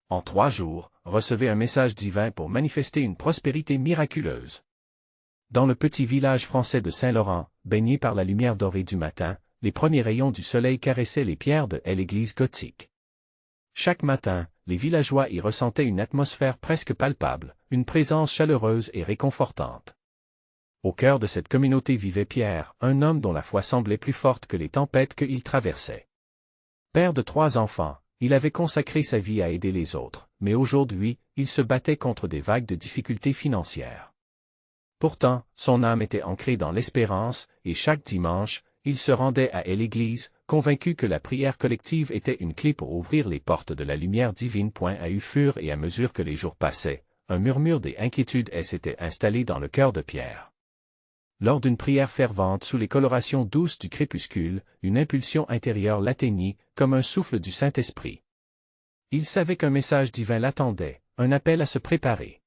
En 3 jours, recevez un message divin pour manifester une prospérité miraculeuse. Dans le petit village français de Saint-Laurent, baigné par la lumière dorée du matin, les premiers rayons du soleil caressaient les pierres de l'église gothique. Chaque matin, les villageois y ressentaient une atmosphère presque palpable, une présence chaleureuse et réconfortante. Au cœur de cette communauté vivait Pierre, un homme dont la foi semblait plus forte que les tempêtes qu'il traversait. Père de 3 enfants, il avait consacré sa vie à aider les autres, mais aujourd'hui, il se battait contre des vagues de difficultés financières. Pourtant, son âme était ancrée dans l'espérance, et chaque dimanche, il se rendait à l'église, convaincu que la prière collective était une clé pour ouvrir les portes de la lumière divine. Au fur et à mesure que les jours passaient, un murmure des inquiétudes s'était installé dans le cœur de Pierre. Lors d'une prière fervente sous les colorations douces du crépuscule, une impulsion intérieure l'atteignit, comme un souffle du Saint-Esprit. Il savait qu'un message divin l'attendait, un appel à se préparer.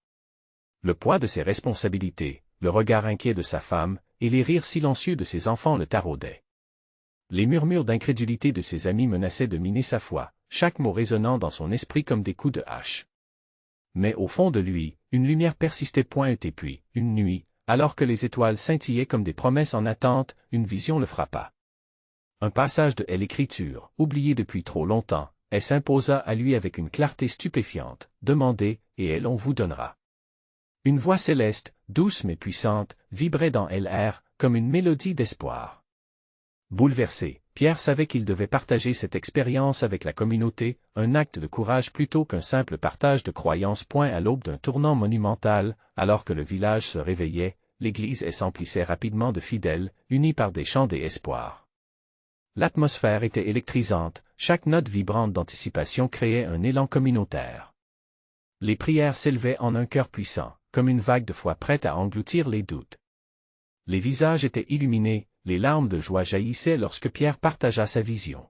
Le poids de ses responsabilités, le regard inquiet de sa femme, et les rires silencieux de ses enfants le taraudaient. Les murmures d'incrédulité de ses amis menaçaient de miner sa foi, chaque mot résonnant dans son esprit comme des coups de hache. Mais au fond de lui, une lumière persistait. Et puis, une nuit, alors que les étoiles scintillaient comme des promesses en attente, une vision le frappa. Un passage de l'Écriture, oublié depuis trop longtemps, s'imposa à lui avec une clarté stupéfiante. Demandez, et on vous donnera. Une voix céleste, douce mais puissante, vibrait dans l'air, comme une mélodie d'espoir. Bouleversé, Pierre savait qu'il devait partager cette expérience avec la communauté, un acte de courage plutôt qu'un simple partage de croyances. À l'aube d'un tournant monumental, alors que le village se réveillait, l'église s'emplissait rapidement de fidèles, unis par des chants d'espoir. L'atmosphère était électrisante, chaque note vibrante d'anticipation créait un élan communautaire. Les prières s'élevaient en un cœur puissant, comme une vague de foi prête à engloutir les doutes. Les visages étaient illuminés, les larmes de joie jaillissaient lorsque Pierre partagea sa vision.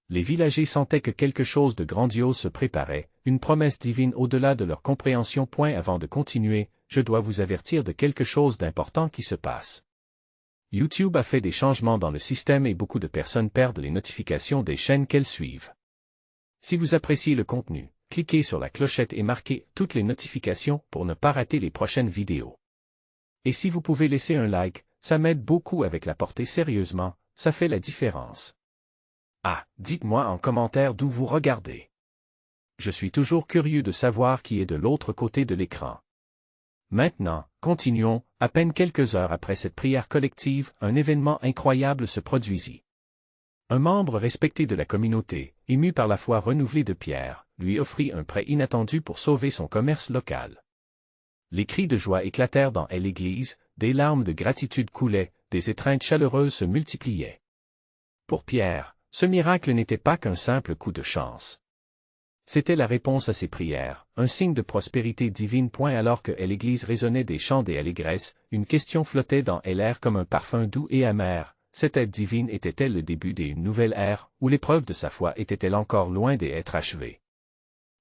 Les villagers sentaient que quelque chose de grandiose se préparait, une promesse divine au-delà de leur compréhension. Avant de continuer, je dois vous avertir de quelque chose d'important qui se passe. YouTube a fait des changements dans le système et beaucoup de personnes perdent les notifications des chaînes qu'elles suivent. Si vous appréciez le contenu, cliquez sur la clochette et marquez toutes les notifications pour ne pas rater les prochaines vidéos. Et si vous pouvez laisser un like, ça m'aide beaucoup avec la portée sérieusement, ça fait la différence. Ah, dites-moi en commentaire d'où vous regardez. Je suis toujours curieux de savoir qui est de l'autre côté de l'écran. Maintenant, continuons, à peine quelques heures après cette prière collective, un événement incroyable se produisit. Un membre respecté de la communauté, ému par la foi renouvelée de Pierre, lui offrit un prêt inattendu pour sauver son commerce local. Les cris de joie éclatèrent dans l'église, des larmes de gratitude coulaient, des étreintes chaleureuses se multipliaient. Pour Pierre, ce miracle n'était pas qu'un simple coup de chance. C'était la réponse à ses prières, un signe de prospérité divine. Alors que l'église résonnait des chants des allégresses, une question flottait dans l'air comme un parfum doux et amer. Cette aide divine était-elle le début d'une nouvelle ère, ou l'épreuve de sa foi était-elle encore loin d'être achevée?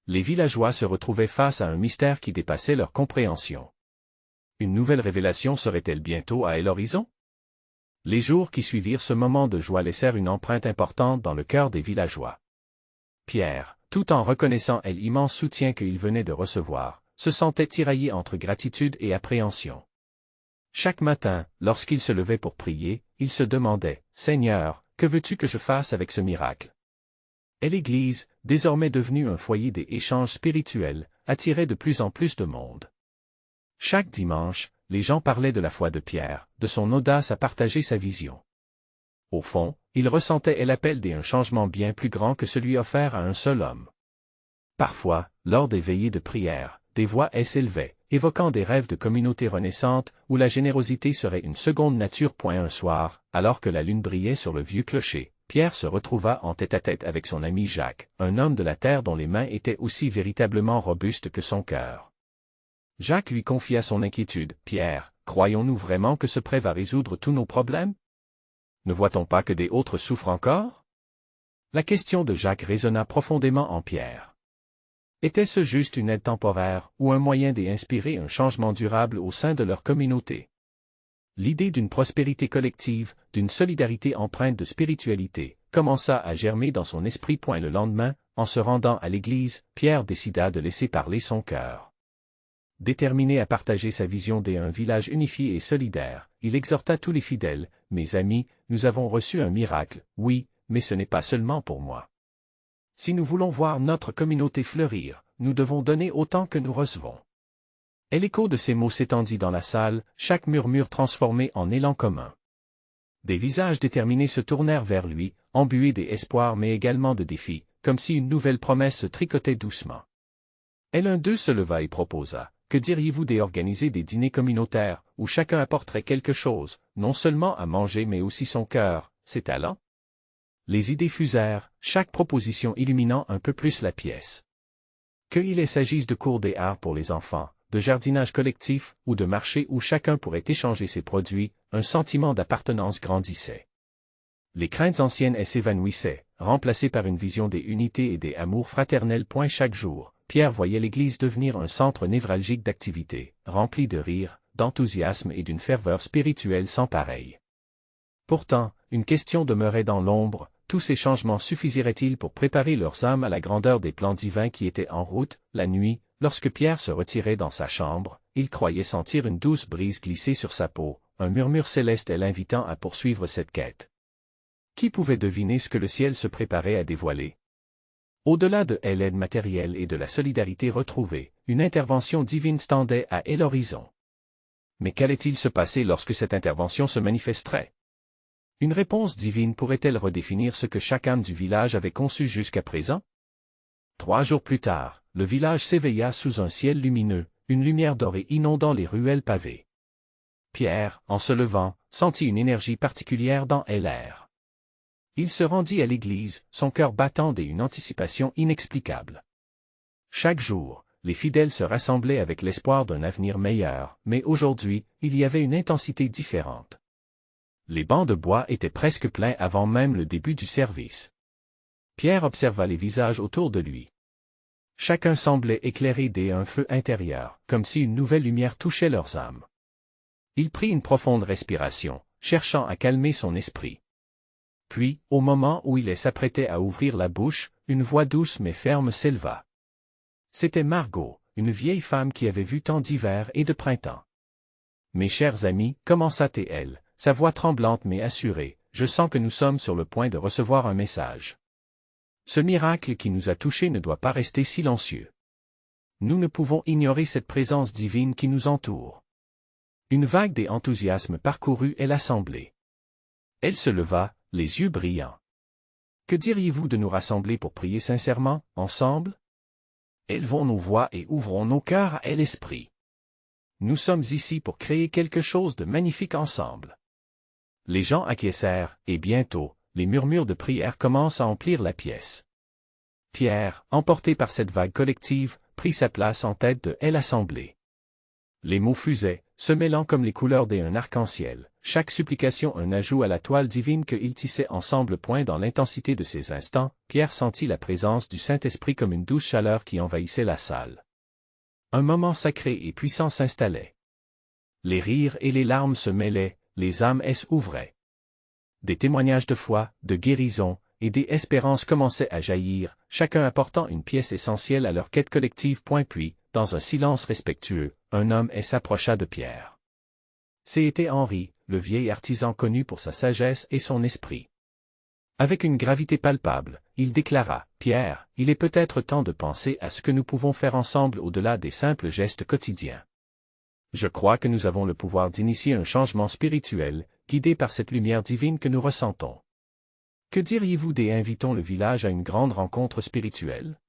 Les villageois se retrouvaient face à un mystère qui dépassait leur compréhension. Une nouvelle révélation serait-elle bientôt à l'horizon? Les jours qui suivirent ce moment de joie laissèrent une empreinte importante dans le cœur des villageois. Pierre, tout en reconnaissant l'immense soutien qu'il venait de recevoir, se sentait tiraillé entre gratitude et appréhension. Chaque matin, lorsqu'il se levait pour prier, il se demandait, « Seigneur, que veux-tu que je fasse avec ce miracle ?» Et l'Église, désormais devenue un foyer des échanges spirituels, attirait de plus en plus de monde. Chaque dimanche, les gens parlaient de la foi de Pierre, de son audace à partager sa vision. Au fond, ils ressentaient l'appel d'un changement bien plus grand que celui offert à un seul homme. Parfois, lors des veillées de prière, des voix s'élevaient, évoquant des rêves de communautés renaissantes où la générosité serait une seconde nature. Un soir, alors que la lune brillait sur le vieux clocher, Pierre se retrouva en tête-à-tête avec son ami Jacques, un homme de la terre dont les mains étaient aussi véritablement robustes que son cœur. Jacques lui confia son inquiétude. « Pierre, croyons-nous vraiment que ce prêt va résoudre tous nos problèmes? Ne voit-on pas que des autres souffrent encore ?» La question de Jacques résonna profondément en Pierre. Était-ce juste une aide temporaire ou un moyen d'inspirer un changement durable au sein de leur communauté? L'idée d'une prospérité collective, d'une solidarité empreinte de spiritualité, commença à germer dans son esprit. Le lendemain, en se rendant à l'église, Pierre décida de laisser parler son cœur. Déterminé à partager sa vision d'un village unifié et solidaire, il exhorta tous les fidèles, « Mes amis, nous avons reçu un miracle, oui, mais ce n'est pas seulement pour moi. Si nous voulons voir notre communauté fleurir, nous devons donner autant que nous recevons. » Et l'écho de ces mots s'étendit dans la salle, chaque murmure transformé en élan commun. Des visages déterminés se tournèrent vers lui, embués d'espoir mais également de défis, comme si une nouvelle promesse se tricotait doucement. Et l'un d'eux se leva et proposa, « Que diriez-vous d'organiser des dîners communautaires, où chacun apporterait quelque chose, non seulement à manger mais aussi son cœur, ses talents ?» Les idées fusèrent, chaque proposition illuminant un peu plus la pièce. Qu'il s'agisse de cours des arts pour les enfants, de jardinage collectif ou de marché où chacun pourrait échanger ses produits, un sentiment d'appartenance grandissait. Les craintes anciennes s'évanouissaient, remplacées par une vision des unités et des amours fraternels. Chaque jour, Pierre voyait l'Église devenir un centre névralgique d'activité, rempli de rire, d'enthousiasme et d'une ferveur spirituelle sans pareille. Pourtant, une question demeurait dans l'ombre, tous ces changements suffiraient-ils pour préparer leurs âmes à la grandeur des plans divins qui étaient en route? La nuit, lorsque Pierre se retirait dans sa chambre, il croyait sentir une douce brise glisser sur sa peau, un murmure céleste l'invitant à poursuivre cette quête. Qui pouvait deviner ce que le ciel se préparait à dévoiler? Au-delà de l'aide matérielle et de la solidarité retrouvée, une intervention divine tendait à l'horizon. Mais qu'allait-il se passer lorsque cette intervention se manifesterait? Une réponse divine pourrait-elle redéfinir ce que chaque âme du village avait conçu jusqu'à présent? 3 jours plus tard, le village s'éveilla sous un ciel lumineux, une lumière dorée inondant les ruelles pavées. Pierre, en se levant, sentit une énergie particulière dans l'air. Il se rendit à l'église, son cœur battant d'une anticipation inexplicable. Chaque jour, les fidèles se rassemblaient avec l'espoir d'un avenir meilleur, mais aujourd'hui, il y avait une intensité différente. Les bancs de bois étaient presque pleins avant même le début du service. Pierre observa les visages autour de lui. Chacun semblait éclairé d'un feu intérieur, comme si une nouvelle lumière touchait leurs âmes. Il prit une profonde respiration, cherchant à calmer son esprit. Puis, au moment où il s'apprêtait à ouvrir la bouche, une voix douce mais ferme s'éleva. C'était Margot, une vieille femme qui avait vu tant d'hiver et de printemps. « Mes chers amis, commença-t-elle, sa voix tremblante mais assurée, je sens que nous sommes sur le point de recevoir un message. Ce miracle qui nous a touchés ne doit pas rester silencieux. Nous ne pouvons ignorer cette présence divine qui nous entoure. » Une vague d'enthousiasme parcourut l'assemblée. Elle se leva, les yeux brillants. « Que diriez-vous de nous rassembler pour prier sincèrement, ensemble? Élevons nos voix et ouvrons nos cœurs à l'esprit. Nous sommes ici pour créer quelque chose de magnifique ensemble. » Les gens acquiescèrent, et bientôt, les murmures de prière commencent à emplir la pièce. Pierre, emporté par cette vague collective, prit sa place en tête de l'assemblée. Les mots fusaient, se mêlant comme les couleurs d'un arc-en-ciel, chaque supplication un ajout à la toile divine qu'ils tissaient ensemble. Dans l'intensité de ces instants, Pierre sentit la présence du Saint-Esprit comme une douce chaleur qui envahissait la salle. Un moment sacré et puissant s'installait. Les rires et les larmes se mêlaient, les âmes s'ouvraient. Des témoignages de foi, de guérison, et d'espérance commençaient à jaillir, chacun apportant une pièce essentielle à leur quête collective. Puis, dans un silence respectueux, un homme s'approcha de Pierre. C'était Henri, le vieil artisan connu pour sa sagesse et son esprit. Avec une gravité palpable, il déclara, « Pierre, il est peut-être temps de penser à ce que nous pouvons faire ensemble au-delà des simples gestes quotidiens. Je crois que nous avons le pouvoir d'initier un changement spirituel, guidé par cette lumière divine que nous ressentons. Que diriez-vous invitons le village à une grande rencontre spirituelle?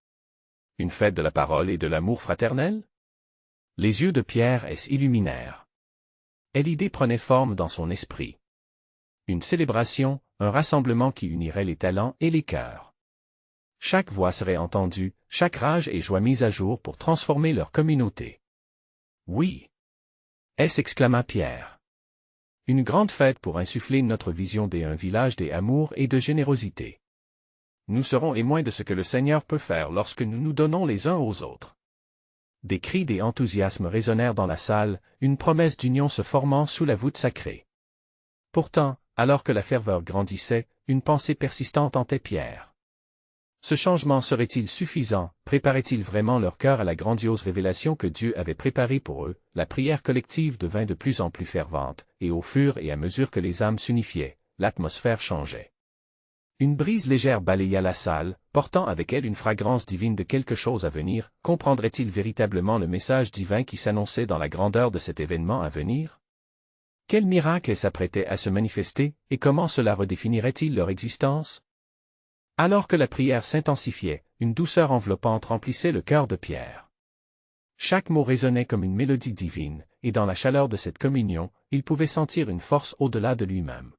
Une fête de la parole et de l'amour fraternel? » Les yeux de Pierre s'illuminèrent. Et l'idée prenait forme dans son esprit. Une célébration, un rassemblement qui unirait les talents et les cœurs. Chaque voix serait entendue, chaque rage et joie mise à jour pour transformer leur communauté. « Oui! » s'exclama Pierre. Une grande fête pour insuffler notre vision d'un village d'amour et de générosité. Nous serons témoins de ce que le Seigneur peut faire lorsque nous nous donnons les uns aux autres. Des cris d'enthousiasme résonnèrent dans la salle, une promesse d'union se formant sous la voûte sacrée. Pourtant, alors que la ferveur grandissait, une pensée persistante hantait Pierre. Ce changement serait-il suffisant? Préparait-il vraiment leur cœur à la grandiose révélation que Dieu avait préparée pour eux? La prière collective devint de plus en plus fervente, et au fur et à mesure que les âmes s'unifiaient, l'atmosphère changeait. Une brise légère balaya la salle, portant avec elle une fragrance divine de quelque chose à venir. Comprendraient-ils véritablement le message divin qui s'annonçait dans la grandeur de cet événement à venir? Quel miracle s'apprêtait à se manifester, et comment cela redéfinirait-il leur existence? Alors que la prière s'intensifiait, une douceur enveloppante remplissait le cœur de Pierre. Chaque mot résonnait comme une mélodie divine, et dans la chaleur de cette communion, il pouvait sentir une force au-delà de lui-même.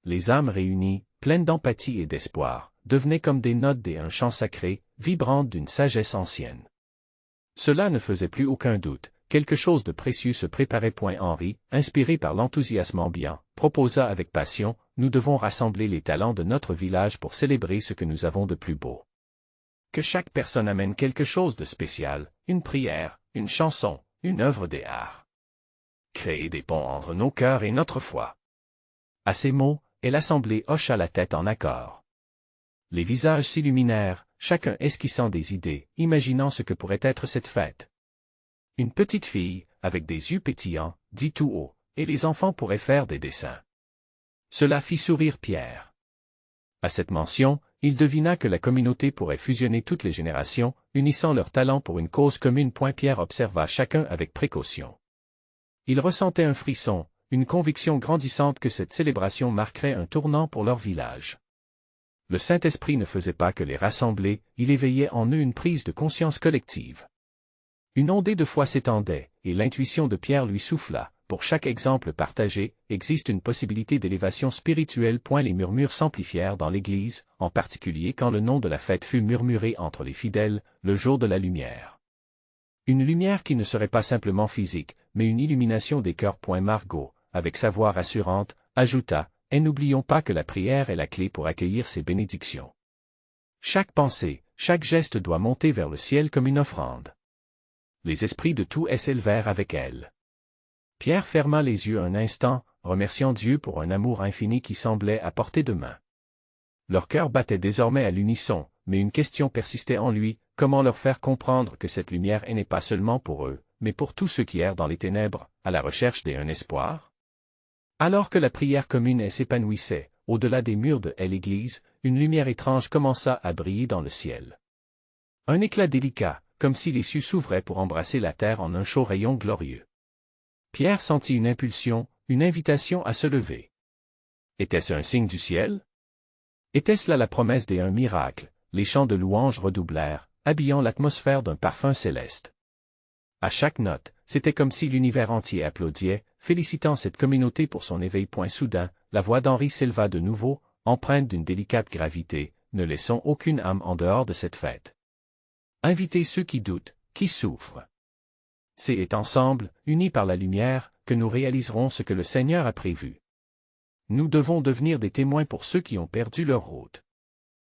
Les âmes réunies, pleines d'empathie et d'espoir, devenaient comme des notes d'un chant sacré, vibrantes d'une sagesse ancienne. Cela ne faisait plus aucun doute, quelque chose de précieux se préparait. Henri, inspiré par l'enthousiasme ambiant, proposa avec passion: nous devons rassembler les talents de notre village pour célébrer ce que nous avons de plus beau. Que chaque personne amène quelque chose de spécial, une prière, une chanson, une œuvre d'art. Créer des ponts entre nos cœurs et notre foi. À ces mots, et l'assemblée hocha la tête en accord. Les visages s'illuminèrent, chacun esquissant des idées, imaginant ce que pourrait être cette fête. Une petite fille, avec des yeux pétillants, dit tout haut, et les enfants pourraient faire des dessins. Cela fit sourire Pierre. À cette mention, il devina que la communauté pourrait fusionner toutes les générations, unissant leurs talents pour une cause commune. Pierre observa chacun avec précaution. Il ressentait un frisson, une conviction grandissante que cette célébration marquerait un tournant pour leur village. Le Saint-Esprit ne faisait pas que les rassembler, il éveillait en eux une prise de conscience collective. Une ondée de foi s'étendait, et l'intuition de Pierre lui souffla: pour chaque exemple partagé, existe une possibilité d'élévation spirituelle. Les murmures s'amplifièrent dans l'Église, en particulier quand le nom de la fête fut murmuré entre les fidèles, le jour de la lumière. Une lumière qui ne serait pas simplement physique, mais une illumination des cœurs. Margot, avec sa voix rassurante, ajouta: et n'oublions pas que la prière est la clé pour accueillir ces bénédictions. Chaque pensée, chaque geste doit monter vers le ciel comme une offrande. Les esprits de tous s'élevèrent avec elle. Pierre ferma les yeux un instant, remerciant Dieu pour un amour infini qui semblait à portée de main. Leur cœur battait désormais à l'unisson, mais une question persistait en lui: comment leur faire comprendre que cette lumière n'est pas seulement pour eux, mais pour tous ceux qui errent dans les ténèbres, à la recherche d'un espoir? Alors que la prière commune s'épanouissait, au-delà des murs de l'Église, une lumière étrange commença à briller dans le ciel. Un éclat délicat, comme si les cieux s'ouvraient pour embrasser la terre en un chaud rayon glorieux. Pierre sentit une impulsion, une invitation à se lever. Était-ce un signe du ciel? Était-ce là la promesse d'un miracle? Les chants de louanges redoublèrent, habillant l'atmosphère d'un parfum céleste. À chaque note, c'était comme si l'univers entier applaudissait, félicitant cette communauté pour son éveil. Soudain, la voix d'Henri s'éleva de nouveau, empreinte d'une délicate gravité: ne laissons aucune âme en dehors de cette fête. Invitez ceux qui doutent, qui souffrent. C'est ensemble, unis par la lumière, que nous réaliserons ce que le Seigneur a prévu. Nous devons devenir des témoins pour ceux qui ont perdu leur route.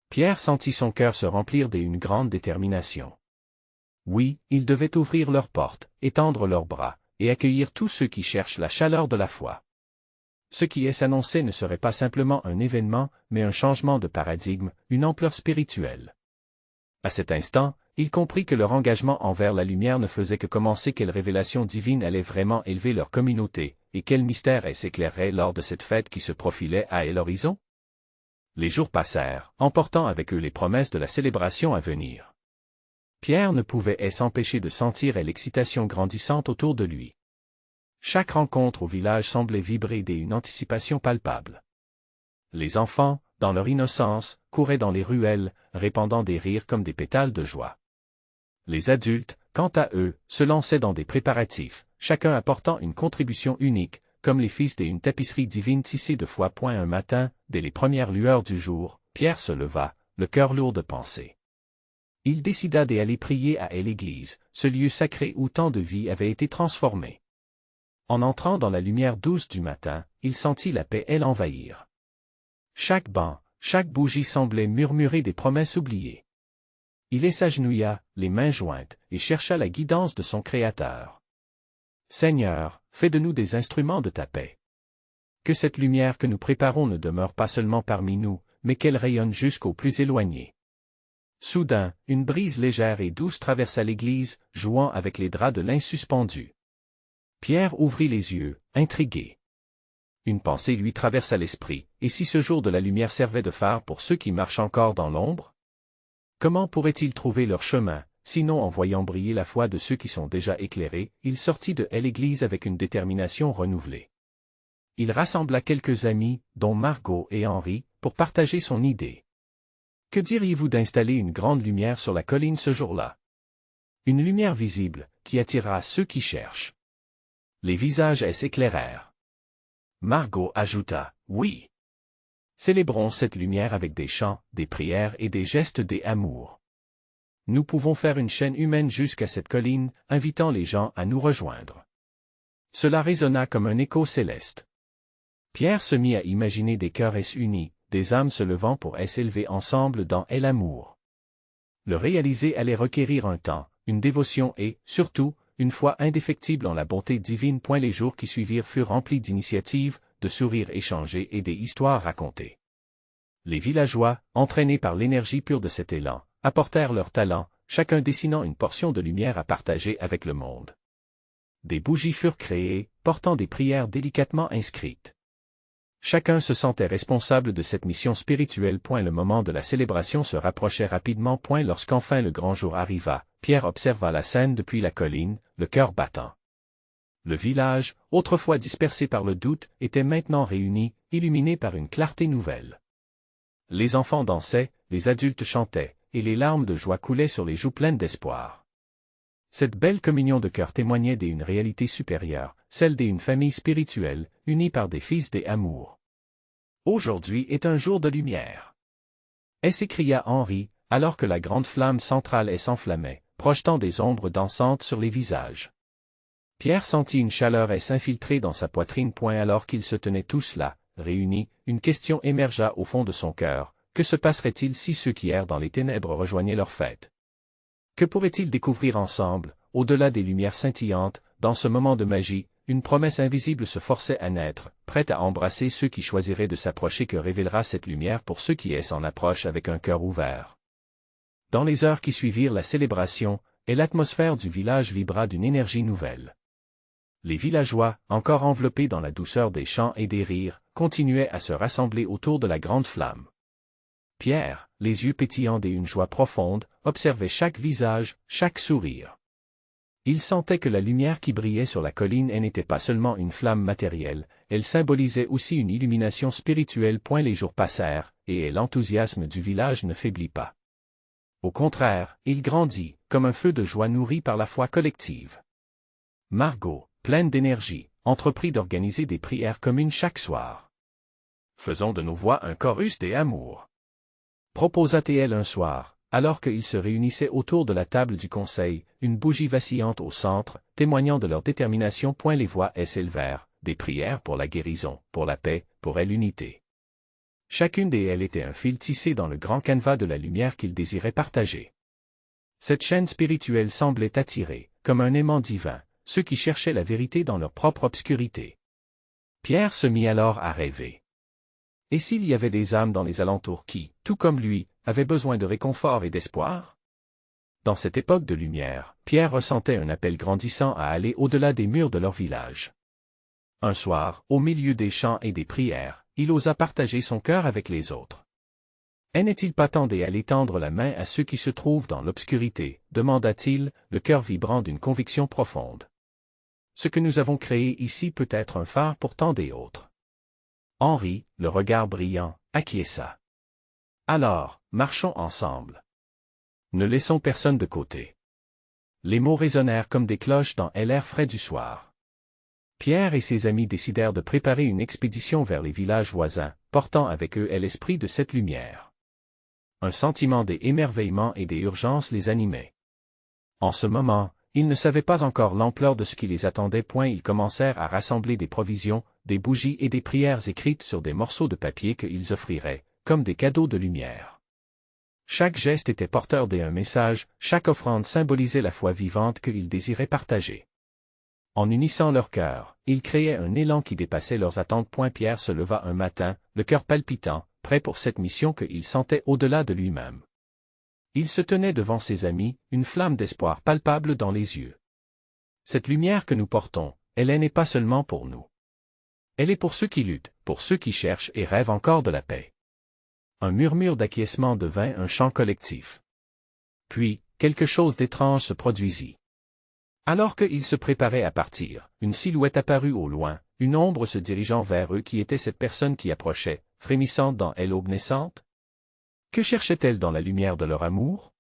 Pierre sentit son cœur se remplir d'une grande détermination. Oui, ils devaient ouvrir leurs portes, étendre leurs bras, et accueillir tous ceux qui cherchent la chaleur de la foi. Ce qui s'annonçait ne serait pas simplement un événement, mais un changement de paradigme, une ampleur spirituelle. À cet instant, il comprit que leur engagement envers la lumière ne faisait que commencer. Quelle révélation divine allait vraiment élever leur communauté, et quel mystère s'éclairerait lors de cette fête qui se profilait à l'horizon? Les jours passèrent, emportant avec eux les promesses de la célébration à venir. Pierre ne pouvait s'empêcher de sentir l'excitation grandissante autour de lui. Chaque rencontre au village semblait vibrer d'une anticipation palpable. Les enfants, dans leur innocence, couraient dans les ruelles, répandant des rires comme des pétales de joie. Les adultes, quant à eux, se lançaient dans des préparatifs, chacun apportant une contribution unique, comme les fils d'une tapisserie divine tissée de foi. Un matin, dès les premières lueurs du jour, Pierre se leva, le cœur lourd de pensées. Il décida d'aller prier à l'Église, ce lieu sacré où tant de vies avaient été transformées. En entrant dans la lumière douce du matin, il sentit la paix l'envahir. Chaque banc, chaque bougie semblait murmurer des promesses oubliées. Il s'agenouilla, les mains jointes, et chercha la guidance de son Créateur. Seigneur, fais de nous des instruments de ta paix. Que cette lumière que nous préparons ne demeure pas seulement parmi nous, mais qu'elle rayonne jusqu'aux plus éloignés. Soudain, une brise légère et douce traversa l'église, jouant avec les draps de lin suspendus. Pierre ouvrit les yeux, intrigué. Une pensée lui traversa l'esprit, et si ce jour de la lumière servait de phare pour ceux qui marchent encore dans l'ombre? Comment pourraient-ils trouver leur chemin, sinon en voyant briller la foi de ceux qui sont déjà éclairés? Il sortit de l'église avec une détermination renouvelée. Il rassembla quelques amis, dont Margot et Henri, pour partager son idée. Que diriez-vous d'installer une grande lumière sur la colline ce jour-là? Une lumière visible, qui attirera ceux qui cherchent. Les visages s'éclairèrent. Margot ajouta, « Oui. Célébrons cette lumière avec des chants, des prières et des gestes d'amour. Nous pouvons faire une chaîne humaine jusqu'à cette colline, invitant les gens à nous rejoindre. » Cela résonna comme un écho céleste. Pierre se mit à imaginer des cœurs unis, des âmes se levant pour s'élever ensemble dans l'amour. Le réaliser allait requérir un temps, une dévotion et, surtout, une foi indéfectible en la bonté divine. Les jours qui suivirent furent remplis d'initiatives, de sourires échangés et des histoires racontées. Les villageois, entraînés par l'énergie pure de cet élan, apportèrent leurs talents, chacun dessinant une portion de lumière à partager avec le monde. Des bougies furent créées, portant des prières délicatement inscrites. Chacun se sentait responsable de cette mission spirituelle. Le moment de la célébration se rapprochait rapidement. Lorsqu'enfin le grand jour arriva, Pierre observa la scène depuis la colline, le cœur battant. Le village, autrefois dispersé par le doute, était maintenant réuni, illuminé par une clarté nouvelle. Les enfants dansaient, les adultes chantaient, et les larmes de joie coulaient sur les joues pleines d'espoir. Cette belle communion de cœur témoignait d'une réalité supérieure, celle d'une famille spirituelle, unie par des fils d'amour. Aujourd'hui est un jour de lumière. S'écria Henri, alors que la grande flamme centrale s'enflammait, projetant des ombres dansantes sur les visages. Pierre sentit une chaleur s'infiltrer dans sa poitrine. Alors qu'ils se tenaient tous là, réunis, une question émergea au fond de son cœur. Que se passerait-il si ceux qui errent dans les ténèbres rejoignaient leur fête? Que pourraient-ils découvrir ensemble, au-delà des lumières scintillantes? Dans ce moment de magie, une promesse invisible se forçait à naître, prête à embrasser ceux qui choisiraient de s'approcher. Que révélera cette lumière pour ceux qui s'en approchent avec un cœur ouvert? Dans les heures qui suivirent la célébration, l'atmosphère du village vibra d'une énergie nouvelle. Les villageois, encore enveloppés dans la douceur des chants et des rires, continuaient à se rassembler autour de la grande flamme. Pierre, les yeux pétillants d'une joie profonde, observait chaque visage, chaque sourire. Il sentait que la lumière qui brillait sur la colline n'était pas seulement une flamme matérielle, elle symbolisait aussi une illumination spirituelle. Les jours passèrent, et l'enthousiasme du village ne faiblit pas. Au contraire, il grandit, comme un feu de joie nourri par la foi collective. Margot, pleine d'énergie, entreprit d'organiser des prières communes chaque soir. « Faisons de nos voix un chorus d'amour », proposa-t-elle un soir, alors qu'ils se réunissaient autour de la table du conseil, une bougie vacillante au centre, témoignant de leur détermination. Les voix s'élevèrent, des prières pour la guérison, pour la paix, pour l'unité. Chacune d'elles était un fil tissé dans le grand canevas de la lumière qu'ils désiraient partager. Cette chaîne spirituelle semblait attirer, comme un aimant divin, ceux qui cherchaient la vérité dans leur propre obscurité. Pierre se mit alors à rêver. Et s'il y avait des âmes dans les alentours qui, tout comme lui, avaient besoin de réconfort et d'espoir? Dans cette époque de lumière, Pierre ressentait un appel grandissant à aller au-delà des murs de leur village. Un soir, au milieu des chants et des prières, il osa partager son cœur avec les autres. « N'est-il pas temps d'aller tendre la main à ceux qui se trouvent dans l'obscurité » demanda-t-il, le cœur vibrant d'une conviction profonde. Ce que nous avons créé ici peut être un phare pour tant d'autres. Henri, le regard brillant, acquiesça. Alors, marchons ensemble. Ne laissons personne de côté. Les mots résonnèrent comme des cloches dans l'air frais du soir. Pierre et ses amis décidèrent de préparer une expédition vers les villages voisins, portant avec eux l'esprit de cette lumière. Un sentiment d'émerveillement et d'urgence les animait. En ce moment, ils ne savaient pas encore l'ampleur de ce qui les attendait. Ils commencèrent à rassembler des provisions, des bougies et des prières écrites sur des morceaux de papier qu'ils offriraient, comme des cadeaux de lumière. Chaque geste était porteur d'un message, chaque offrande symbolisait la foi vivante qu'ils désiraient partager. En unissant leurs cœurs, ils créaient un élan qui dépassait leurs attentes. Pierre se leva un matin, le cœur palpitant, prêt pour cette mission qu'il sentait au-delà de lui-même. Il se tenait devant ses amis, une flamme d'espoir palpable dans les yeux. Cette lumière que nous portons, elle n'est pas seulement pour nous. Elle est pour ceux qui luttent, pour ceux qui cherchent et rêvent encore de la paix. Un murmure d'acquiescement devint un chant collectif. Puis, quelque chose d'étrange se produisit. Alors qu'ils se préparaient à partir, une silhouette apparut au loin, une ombre se dirigeant vers eux. Qui était cette personne qui approchait, frémissante dans elle aube naissante? Que cherchait-elle dans la lumière de leur amour?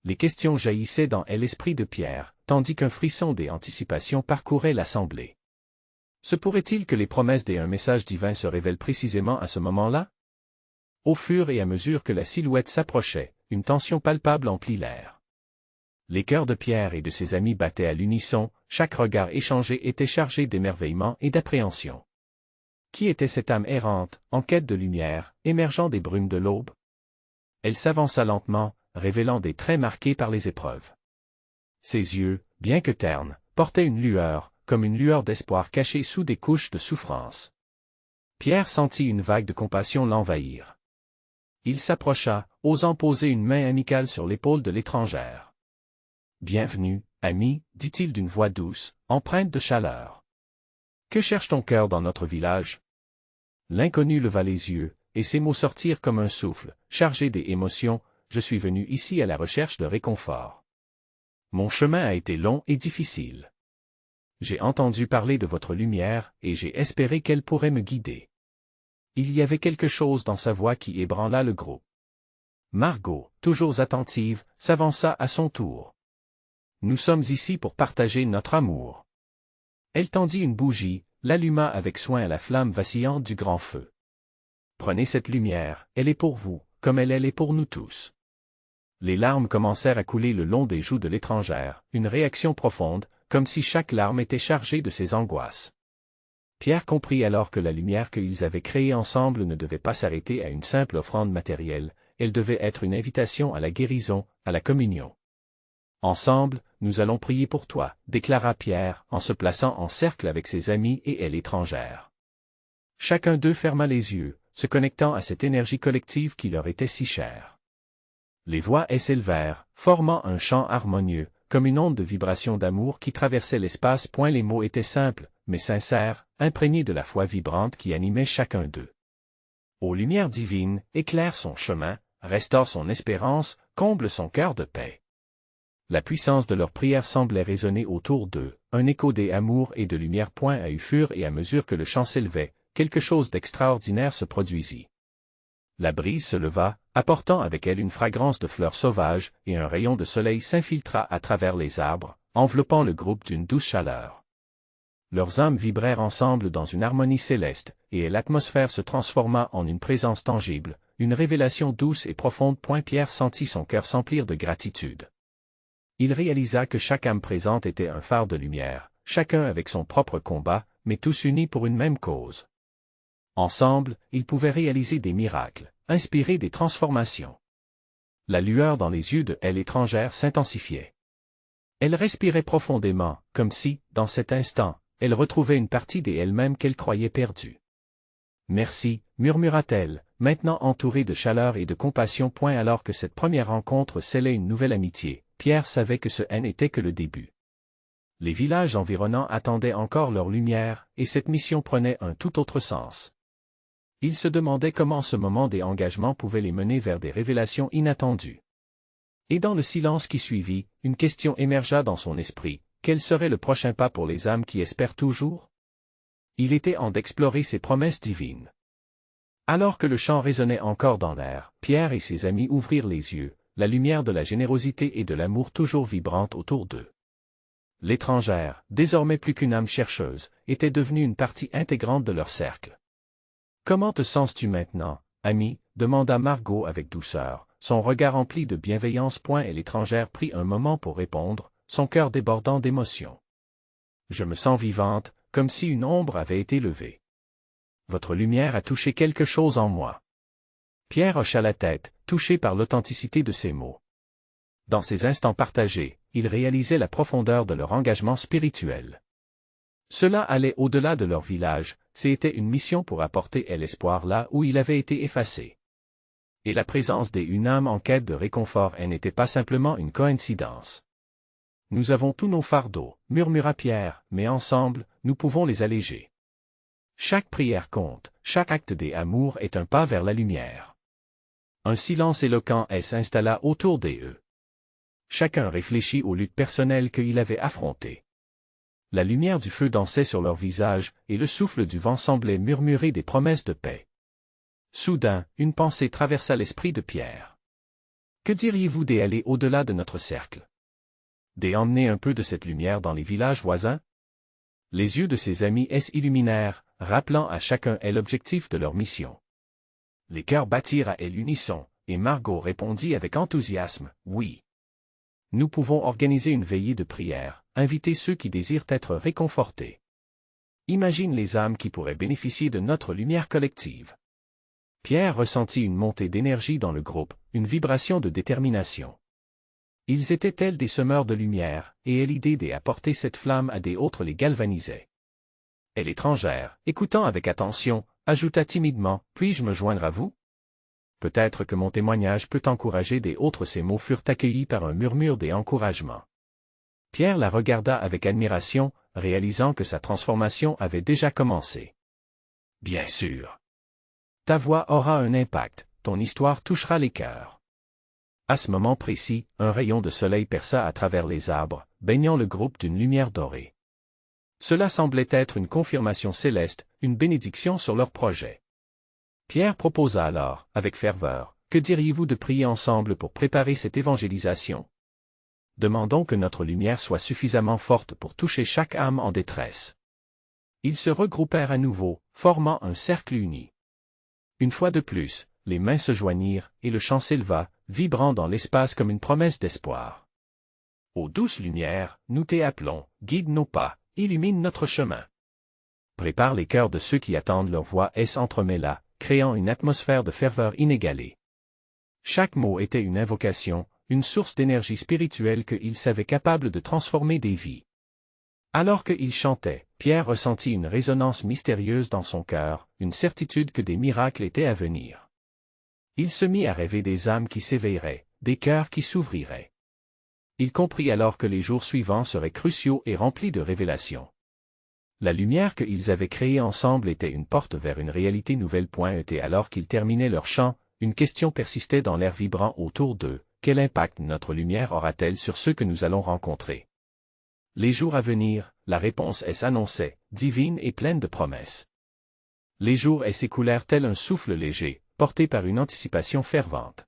Les questions jaillissaient dans l'esprit de Pierre, tandis qu'un frisson des anticipations parcourait l'assemblée. Se pourrait-il que les promesses d'un message divin se révèlent précisément à ce moment-là? Au fur et à mesure que la silhouette s'approchait, une tension palpable emplit l'air. Les cœurs de Pierre et de ses amis battaient à l'unisson, chaque regard échangé était chargé d'émerveillement et d'appréhension. Qui était cette âme errante, en quête de lumière, émergeant des brumes de l'aube? Elle s'avança lentement, révélant des traits marqués par les épreuves. Ses yeux, bien que ternes, portaient une lueur, comme une lueur d'espoir cachée sous des couches de souffrance. Pierre sentit une vague de compassion l'envahir. Il s'approcha, osant poser une main amicale sur l'épaule de l'étrangère. « Bienvenue, ami, dit-il d'une voix douce, empreinte de chaleur. Que cherche ton cœur dans notre village? » L'inconnu leva les yeux, et ses mots sortirent comme un souffle, chargés des émotions. « Je suis venu ici à la recherche de réconfort. Mon chemin a été long et difficile. J'ai entendu parler de votre lumière, et j'ai espéré qu'elle pourrait me guider. » Il y avait quelque chose dans sa voix qui ébranla le groupe. Margot, toujours attentive, s'avança à son tour. « Nous sommes ici pour partager notre amour. » Elle tendit une bougie, l'alluma avec soin à la flamme vacillante du grand feu. « Prenez cette lumière, elle est pour vous, comme elle est pour nous tous. » Les larmes commencèrent à couler le long des joues de l'étrangère, une réaction profonde, comme si chaque larme était chargée de ses angoisses. Pierre comprit alors que la lumière qu'ils avaient créée ensemble ne devait pas s'arrêter à une simple offrande matérielle, elle devait être une invitation à la guérison, à la communion. « Ensemble, nous allons prier pour toi, » déclara Pierre, en se plaçant en cercle avec ses amis et elle étrangère. Chacun d'eux ferma les yeux, se connectant à cette énergie collective qui leur était si chère. Les voix s'élevèrent, formant un chant harmonieux, comme une onde de vibration d'amour qui traversait l'espace. Les mots étaient simples, mais sincères, imprégnés de la foi vibrante qui animait chacun d'eux. Ô lumière divine, éclaire son chemin, restaure son espérance, comble son cœur de paix. La puissance de leurs prières semblait résonner autour d'eux, un écho des amours et de lumière. À fur et à mesure que le chant s'élevait, quelque chose d'extraordinaire se produisit. La brise se leva, apportant avec elle une fragrance de fleurs sauvages, et un rayon de soleil s'infiltra à travers les arbres, enveloppant le groupe d'une douce chaleur. Leurs âmes vibrèrent ensemble dans une harmonie céleste, et l'atmosphère se transforma en une présence tangible, une révélation douce et profonde. Pierre sentit son cœur s'emplir de gratitude. Il réalisa que chaque âme présente était un phare de lumière, chacun avec son propre combat, mais tous unis pour une même cause. Ensemble, ils pouvaient réaliser des miracles, inspirer des transformations. La lueur dans les yeux de l'étrangère s'intensifiait. Elle respirait profondément, comme si, dans cet instant, elle retrouvait une partie d'elle-même qu'elle croyait perdue. « Merci, » murmura-t-elle, maintenant entourée de chaleur et de compassion. Alors que cette première rencontre scellait une nouvelle amitié, Pierre savait que ce n'était que le début. Les villages environnants attendaient encore leur lumière, et cette mission prenait un tout autre sens. Ils se demandaient comment ce moment des engagements pouvait les mener vers des révélations inattendues. Et dans le silence qui suivit, une question émergea dans son esprit: quel serait le prochain pas pour les âmes qui espèrent toujours? Il était temps d'explorer ces promesses divines. Alors que le chant résonnait encore dans l'air, Pierre et ses amis ouvrirent les yeux, la lumière de la générosité et de l'amour toujours vibrante autour d'eux. L'étrangère, désormais plus qu'une âme chercheuse, était devenue une partie intégrante de leur cercle. « Comment te sens-tu maintenant, ami ?» demanda Margot avec douceur, son regard empli de bienveillance. Et l'étrangère prit un moment pour répondre, son cœur débordant d'émotion. « Je me sens vivante, comme si une ombre avait été levée. Votre lumière a touché quelque chose en moi. » Pierre hocha la tête, touché par l'authenticité de ces mots. Dans ces instants partagés, il réalisait la profondeur de leur engagement spirituel. Cela allait au-delà de leur village, c'était une mission pour apporter l'espoir là où il avait été effacé. Et la présence des une âme en quête de réconfort n'était pas simplement une coïncidence. Nous avons tous nos fardeaux, murmura Pierre, mais ensemble, nous pouvons les alléger. Chaque prière compte, chaque acte des amours est un pas vers la lumière. Un silence éloquent s'installa autour d'eux. Chacun réfléchit aux luttes personnelles qu'il avait affrontées. La lumière du feu dansait sur leurs visages, et le souffle du vent semblait murmurer des promesses de paix. Soudain, une pensée traversa l'esprit de Pierre. Que diriez-vous d'aller au-delà de notre cercle? D'emmener un peu de cette lumière dans les villages voisins? Les yeux de ses amis s'illuminèrent, rappelant à chacun l'objectif de leur mission. Les cœurs battirent à l'unisson, et Margot répondit avec enthousiasme, « Oui. Nous pouvons organiser une veillée de prière, inviter ceux qui désirent être réconfortés. Imagine les âmes qui pourraient bénéficier de notre lumière collective. » Pierre ressentit une montée d'énergie dans le groupe, une vibration de détermination. Ils étaient tels des semeurs de lumière, et l'idée d'apporter cette flamme à des autres les galvanisait. Et l'étrangère, écoutant avec attention, ajouta timidement, « Puis-je me joindre à vous? Peut-être que mon témoignage peut encourager des autres. » Ces mots furent accueillis par un murmure d'encouragement. Pierre la regarda avec admiration, réalisant que sa transformation avait déjà commencé. « Bien sûr. Ta voix aura un impact, ton histoire touchera les cœurs. » À ce moment précis, un rayon de soleil perça à travers les arbres, baignant le groupe d'une lumière dorée. Cela semblait être une confirmation céleste, une bénédiction sur leur projet. Pierre proposa alors, avec ferveur, « Que diriez-vous de prier ensemble pour préparer cette évangélisation? Demandons que notre lumière soit suffisamment forte pour toucher chaque âme en détresse. » Ils se regroupèrent à nouveau, formant un cercle uni. Une fois de plus, les mains se joignirent, et le chant s'éleva, vibrant dans l'espace comme une promesse d'espoir. Ô douce lumière, nous t'appelons, guide nos pas, illumine notre chemin. Prépare les cœurs de ceux qui attendent leur voix s'entremêla, créant une atmosphère de ferveur inégalée. Chaque mot était une invocation, une source d'énergie spirituelle qu'il savait capable de transformer des vies. Alors qu'il chantait, Pierre ressentit une résonance mystérieuse dans son cœur, une certitude que des miracles étaient à venir. Il se mit à rêver des âmes qui s'éveilleraient, des cœurs qui s'ouvriraient. Il comprit alors que les jours suivants seraient cruciaux et remplis de révélations. La lumière qu'ils avaient créée ensemble était une porte vers une réalité nouvelle. Et alors qu'ils terminaient leur chant, une question persistait dans l'air vibrant autour d'eux, quel impact notre lumière aura-t-elle sur ceux que nous allons rencontrer? Les jours à venir, la réponse s'annonçait, divine et pleine de promesses. Les jours s'écoulèrent tel un souffle léger, porté par une anticipation fervente.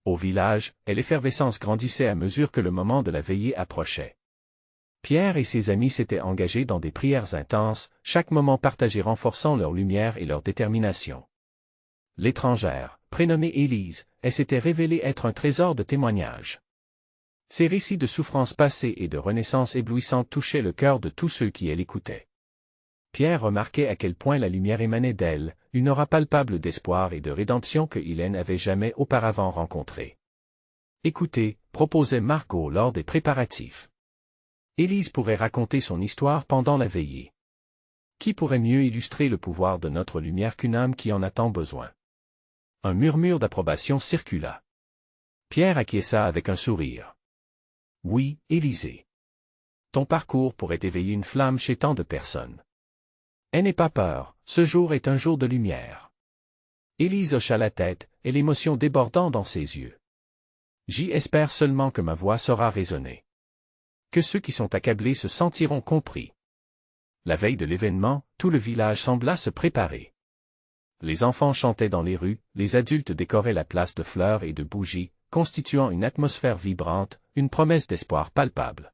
Au village, l'effervescence grandissait à mesure que le moment de la veillée approchait. Pierre et ses amis s'étaient engagés dans des prières intenses, chaque moment partagé renforçant leur lumière et leur détermination. L'étrangère, prénommée Élise, s'était révélée être un trésor de témoignages. Ses récits de souffrances passées et de renaissances éblouissantes touchaient le cœur de tous ceux qui l'écoutaient. Pierre remarquait à quel point la lumière émanait d'elle, une aura palpable d'espoir et de rédemption qu'il n'avait jamais auparavant rencontrée. « Écoutez » proposait Margot lors des préparatifs. Élise pourrait raconter son histoire pendant la veillée. Qui pourrait mieux illustrer le pouvoir de notre lumière qu'une âme qui en a tant besoin? Un murmure d'approbation circula. Pierre acquiesça avec un sourire. « Oui, Élisée. Ton parcours pourrait éveiller une flamme chez tant de personnes. N'aie pas peur, ce jour est un jour de lumière. » Élise hocha la tête, et l'émotion débordant dans ses yeux. « J'y espère seulement que ma voix saura résonner. Que ceux qui sont accablés se sentiront compris. » La veille de l'événement, tout le village sembla se préparer. Les enfants chantaient dans les rues, les adultes décoraient la place de fleurs et de bougies, constituant une atmosphère vibrante, une promesse d'espoir palpable.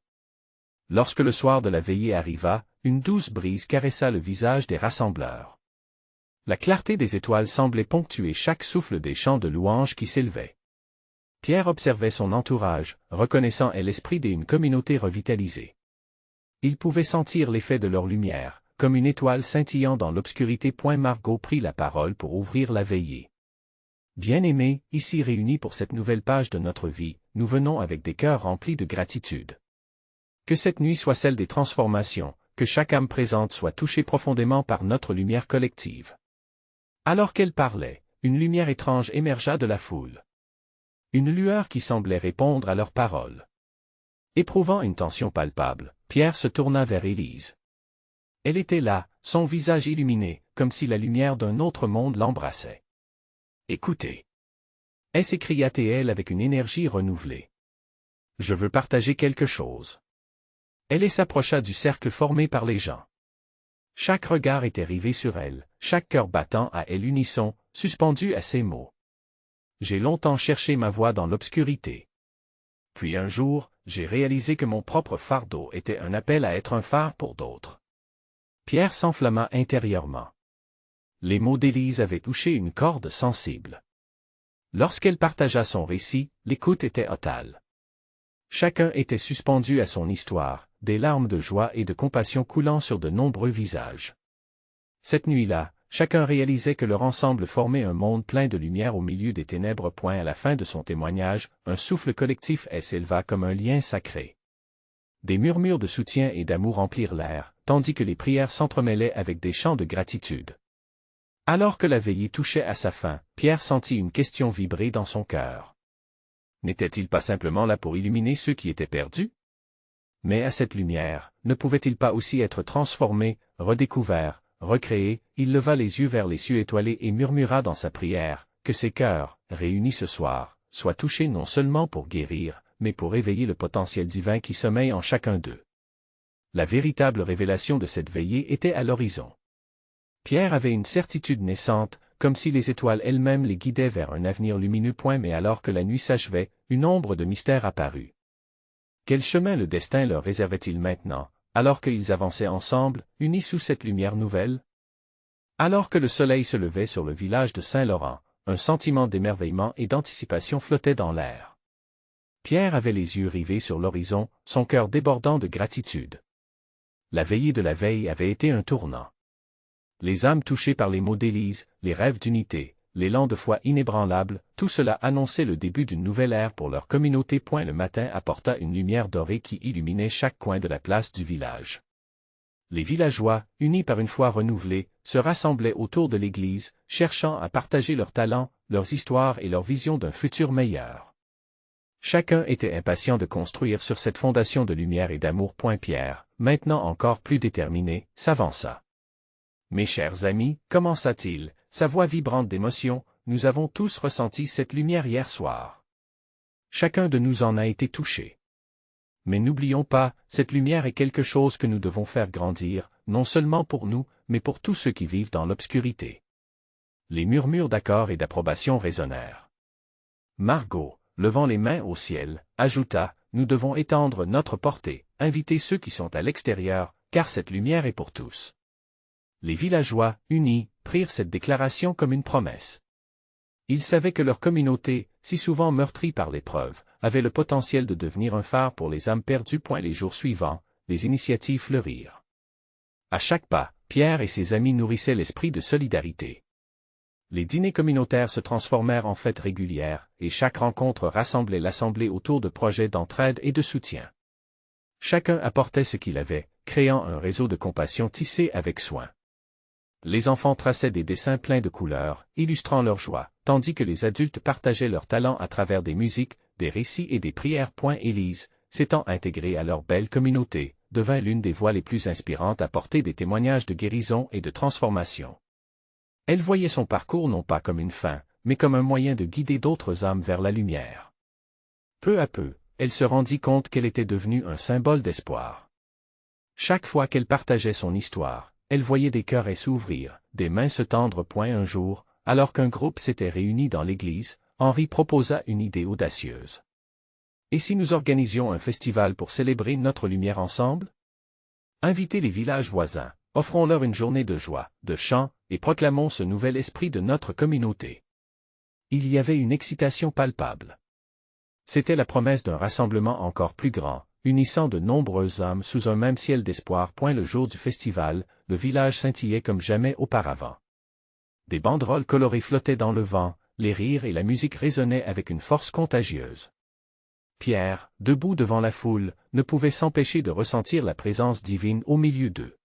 Lorsque le soir de la veillée arriva, une douce brise caressa le visage des rassembleurs. La clarté des étoiles semblait ponctuer chaque souffle des chants de louanges qui s'élevaient. Pierre observait son entourage, reconnaissant l'esprit d'une communauté revitalisée. Il pouvait sentir l'effet de leur lumière, comme une étoile scintillant dans l'obscurité. Margot prit la parole pour ouvrir la veillée. Bien-aimés, ici réunis pour cette nouvelle page de notre vie, nous venons avec des cœurs remplis de gratitude. Que cette nuit soit celle des transformations, que chaque âme présente soit touchée profondément par notre lumière collective. Alors qu'elle parlait, une lumière étrange émergea de la foule. Une lueur qui semblait répondre à leurs paroles. Éprouvant une tension palpable, Pierre se tourna vers Élise. Elle était là, son visage illuminé, comme si la lumière d'un autre monde l'embrassait. « Écoutez !» elle s'écria-t-elle avec une énergie renouvelée. « Je veux partager quelque chose. » Elle s'approcha du cercle formé par les gens. Chaque regard était rivé sur elle, chaque cœur battant à l'unisson, suspendu à ces mots. J'ai longtemps cherché ma voie dans l'obscurité. Puis un jour, j'ai réalisé que mon propre fardeau était un appel à être un phare pour d'autres. Pierre s'enflamma intérieurement. Les mots d'Élise avaient touché une corde sensible. Lorsqu'elle partagea son récit, l'écoute était totale. Chacun était suspendu à son histoire, des larmes de joie et de compassion coulant sur de nombreux visages. Cette nuit-là, chacun réalisait que leur ensemble formait un monde plein de lumière au milieu des ténèbres. À la fin de son témoignage, un souffle collectif s'éleva comme un lien sacré. Des murmures de soutien et d'amour remplirent l'air, tandis que les prières s'entremêlaient avec des chants de gratitude. Alors que la veillée touchait à sa fin, Pierre sentit une question vibrer dans son cœur. N'était-il pas simplement là pour illuminer ceux qui étaient perdus? Mais à cette lumière, ne pouvait-il pas aussi être transformé, redécouvert, recréé? Il leva les yeux vers les cieux étoilés et murmura dans sa prière, que ces cœurs, réunis ce soir, soient touchés non seulement pour guérir, mais pour éveiller le potentiel divin qui sommeille en chacun d'eux. La véritable révélation de cette veillée était à l'horizon. Pierre avait une certitude naissante, comme si les étoiles elles-mêmes les guidaient vers un avenir lumineux. Mais alors que la nuit s'achevait, une ombre de mystère apparut. Quel chemin le destin leur réservait-il maintenant, alors qu'ils avançaient ensemble, unis sous cette lumière nouvelle? Alors que le soleil se levait sur le village de Saint-Laurent, un sentiment d'émerveillement et d'anticipation flottait dans l'air. Pierre avait les yeux rivés sur l'horizon, son cœur débordant de gratitude. La veillée de la veille avait été un tournant. Les âmes touchées par les mots d'Élise, les rêves d'unité, l'élan de foi inébranlable, tout cela annonçait le début d'une nouvelle ère pour leur communauté. Le matin apporta une lumière dorée qui illuminait chaque coin de la place du village. Les villageois, unis par une foi renouvelée, se rassemblaient autour de l'église, cherchant à partager leurs talents, leurs histoires et leur vision d'un futur meilleur. Chacun était impatient de construire sur cette fondation de lumière et d'amour. Pierre, maintenant encore plus déterminé, s'avança. « Mes chers amis, commença-t-il, sa voix vibrante d'émotion, nous avons tous ressenti cette lumière hier soir. Chacun de nous en a été touché. Mais n'oublions pas, cette lumière est quelque chose que nous devons faire grandir, non seulement pour nous, mais pour tous ceux qui vivent dans l'obscurité. » Les murmures d'accord et d'approbation résonnèrent. Margot, levant les mains au ciel, ajouta, « Nous devons étendre notre portée, inviter ceux qui sont à l'extérieur, car cette lumière est pour tous. » Les villageois, unis, prirent cette déclaration comme une promesse. Ils savaient que leur communauté, si souvent meurtrie par l'épreuve, avait le potentiel de devenir un phare pour les âmes perdues. Les jours suivants, les initiatives fleurirent. À chaque pas, Pierre et ses amis nourrissaient l'esprit de solidarité. Les dîners communautaires se transformèrent en fêtes régulières, et chaque rencontre rassemblait l'assemblée autour de projets d'entraide et de soutien. Chacun apportait ce qu'il avait, créant un réseau de compassion tissé avec soin. Les enfants traçaient des dessins pleins de couleurs, illustrant leur joie, tandis que les adultes partageaient leurs talents à travers des musiques, des récits et des prières. Élise, s'étant intégrée à leur belle communauté, devint l'une des voix les plus inspirantes à porter des témoignages de guérison et de transformation. Elle voyait son parcours non pas comme une fin, mais comme un moyen de guider d'autres âmes vers la lumière. Peu à peu, elle se rendit compte qu'elle était devenue un symbole d'espoir. Chaque fois qu'elle partageait son histoire, elle voyait des cœurs s'ouvrir, des mains se tendre. Un jour, alors qu'un groupe s'était réuni dans l'église, Henri proposa une idée audacieuse. Et si nous organisions un festival pour célébrer notre lumière ensemble? Invitez les villages voisins, offrons-leur une journée de joie, de chant, et proclamons ce nouvel esprit de notre communauté. Il y avait une excitation palpable. C'était la promesse d'un rassemblement encore plus grand, unissant de nombreuses âmes sous un même ciel d'espoir. Le jour du festival, le village scintillait comme jamais auparavant. Des banderoles colorées flottaient dans le vent, les rires et la musique résonnaient avec une force contagieuse. Pierre, debout devant la foule, ne pouvait s'empêcher de ressentir la présence divine au milieu d'eux.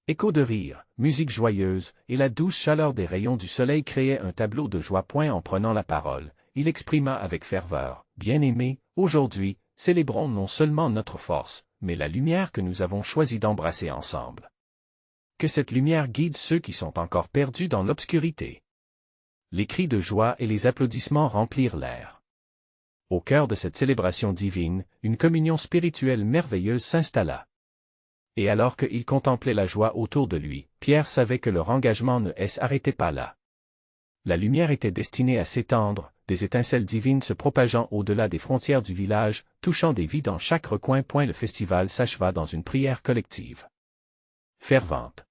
Écho de rire, musique joyeuse, et la douce chaleur des rayons du soleil créaient un tableau de joie. En prenant la parole, il exprima avec ferveur, « Bien-aimés, aujourd'hui, célébrons non seulement notre force, mais la lumière que nous avons choisi d'embrasser ensemble. Que cette lumière guide ceux qui sont encore perdus dans l'obscurité. » Les cris de joie et les applaudissements remplirent l'air. Au cœur de cette célébration divine, une communion spirituelle merveilleuse s'installa. Et alors qu'il contemplait la joie autour de lui, Pierre savait que leur engagement ne s'arrêtait pas là. La lumière était destinée à s'étendre, des étincelles divines se propageant au-delà des frontières du village, touchant des vies dans chaque recoin. Le festival s'acheva dans une prière collective fervente.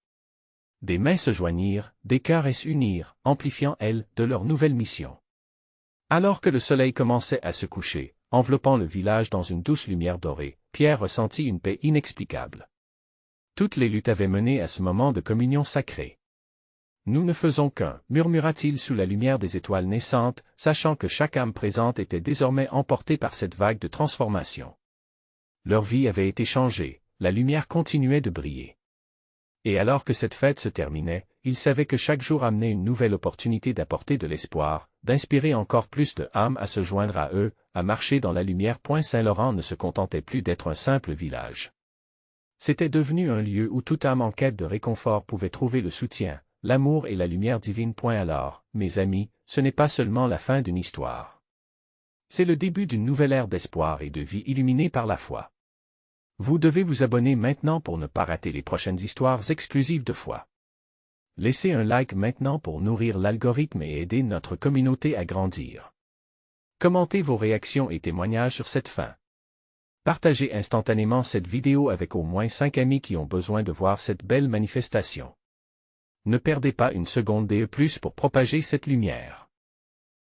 Des mains se joignirent, des cœurs s'unirent, amplifiant, de leur nouvelle mission. Alors que le soleil commençait à se coucher, enveloppant le village dans une douce lumière dorée, Pierre ressentit une paix inexplicable. Toutes les luttes avaient mené à ce moment de communion sacrée. « Nous ne faisons qu'un, murmura-t-il sous la lumière des étoiles naissantes, sachant que chaque âme présente était désormais emportée par cette vague de transformation. Leur vie avait été changée, la lumière continuait de briller. Et alors que cette fête se terminait, ils savaient que chaque jour amenait une nouvelle opportunité d'apporter de l'espoir, d'inspirer encore plus d'âmes à se joindre à eux, à marcher dans la lumière. Saint-Laurent ne se contentait plus d'être un simple village. C'était devenu un lieu où toute âme en quête de réconfort pouvait trouver le soutien, l'amour et la lumière divine. Alors, mes amis, ce n'est pas seulement la fin d'une histoire. C'est le début d'une nouvelle ère d'espoir et de vie illuminée par la foi. Vous devez vous abonner maintenant pour ne pas rater les prochaines histoires exclusives de foi. Laissez un like maintenant pour nourrir l'algorithme et aider notre communauté à grandir. Commentez vos réactions et témoignages sur cette fin. Partagez instantanément cette vidéo avec au moins 5 amis qui ont besoin de voir cette belle manifestation. Ne perdez pas une seconde de plus pour propager cette lumière.